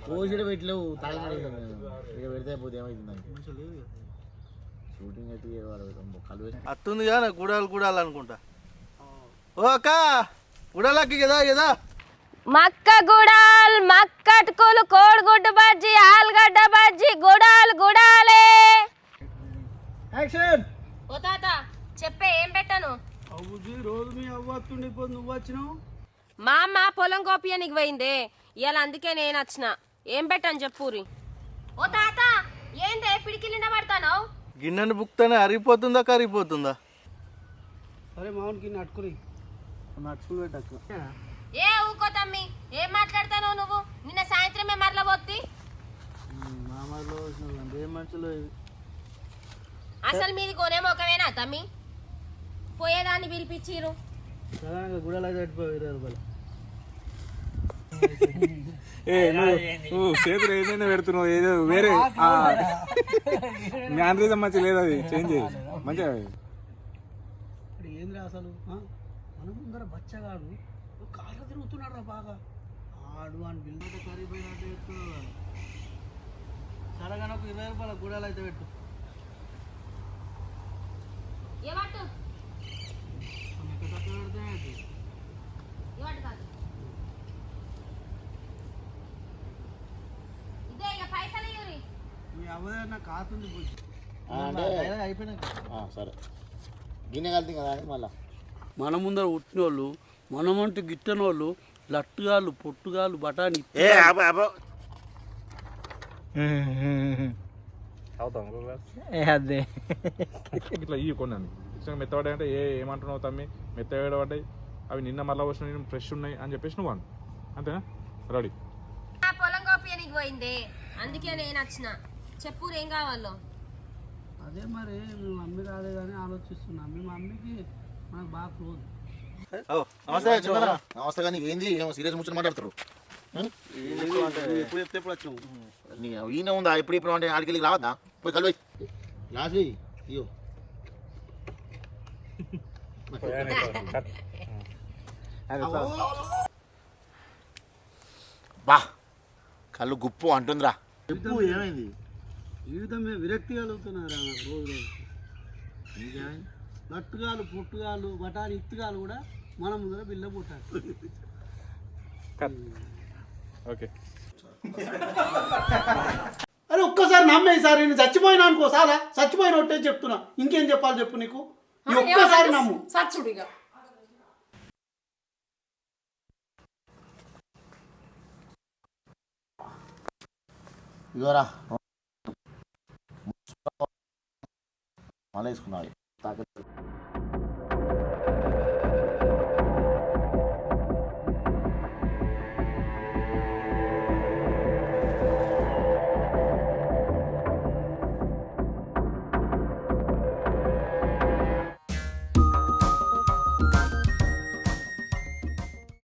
పోసిడ పెట్టలేవు తాగినాడు ఇక పెడితే పోతే ఏమవుతుందండి షూటింగ్ అయితే కలు అత్తుంది కదా గుడాలు గుడాలు అనుకుంటా ఓ అక్క గుడాలకి కదా కదా మక్క గుడాల్ మక్కట్కులు కోడిగుడ్డు బజ్జి ఆలుగడ్డ బజ్జి గుడాలు గుడాలే యాక్షన్ ఓ తాత చెప్పే ఏం పెట్టను అవ్వుజీ రోజు మీ అవ్వత్తుండి ఇప్పుడు నువ్వు వచ్చినావు మా అమ్మ పొలం కోపియనికి పోయిందే ఇవాళ అందుకే నేను వచ్చిన ఏం పెట్టను చెప్పురి ఓ తాత ఏందే పిడికిలిన పడతాను గిన్నెను బుక్తానే అరిగిపోతుందా కరిగిపోతుందా సరే మామూలుకి నట్టుకుని నట్టుకుని పెట్టకు ఏ ఊకో తమ్మి ఏం మాట్లాడతానో నువ్వు నిన్న సాయంత్రమే మరల పోతి మామూలు ఏ మనుషులు అసలు మీది కొనే మొక్కమేనా తమ్మి పోయేదాన్ని పిలిపించిరు గుడలా చచ్చిపోయి 20 రూపాయలు నువ్వు చేతులు ఏదైనా పెడుతున్నావు ఏదో వేరే మ్యానరిజం మంచి లేదు అది చేంజ్ చేయి మంచిగా ఏంద్రా అసలు మన ముందర బచ్చగాడు కాళ్ళ తిరుగుతున్నాడు రా బాగా ఆడు అని బిల్లు కరిగిపోయినట్టు చెప్తున్నాడు సరగా నాకు 20 రూపాయల గుడాలు అయితే పెట్టు సరే గిన్నె కలిసి కదా మళ్ళా మన ముందర పుట్టిన వాళ్ళు మనమంటూ గిట్టని వాళ్ళు లట్టుగాళ్ళు పొట్టుగాళ్ళు బఠానీ అదే ఇట్లా ఇవి కొన్నాను ఇష్టంగా మెత్తపడ్డాయి అంటే ఏమంటున్నావు తమ్మి మెత్తగా పడ్డాయి అవి నిన్న మళ్ళీ వచ్చిన నేను ఫ్రెష్ ఉన్నాయి అని చెప్పేసి నువ్వు అను అంతేనా రెడీ పొలం కోపియనికి పోయిందే అందుకే నేను వచ్చిన చెప్పు ఏం కావాలో అదే మరి మీ మమ్మీ రాలే కానీ ఆలోచిస్తున్నా మీ మమ్మీకి మనకు బాగా క్లోజ్ నమస్తే కానీ ఏంది సీరియస్ ముచ్చట మాట్లాడతారు ఎప్పుడు చెప్తే ఎప్పుడు వచ్చాము ఈయన ఉందా ఇప్పుడు అంటే ఆడికి రావద్దా పోయి కలిపోయి లాస్ట్ అయ్యో బా కళ్ళు గుప్పు అంటుందిరా చెప్పు ఏమైంది జీవితం మీద విరక్తి కలుగుతున్నారా నాకు రోజు లట్టుగాలు పుట్టుగాలు బఠానీ ఇత్తుగాలు కూడా మన ముందర బిల్ల పుట్టాలి ఓకే అరే ఒక్కసారి నమ్మే సార్ నేను చచ్చిపోయినా అనుకో సారా చచ్చిపోయినట్టే చెప్తున్నా ఇంకేం చెప్పాలి చెప్పు నీకు ఒక్కసారి నమ్ము సచ్చుడిగా ఇగోరా మళ్ళీ వేసుకున్నాడు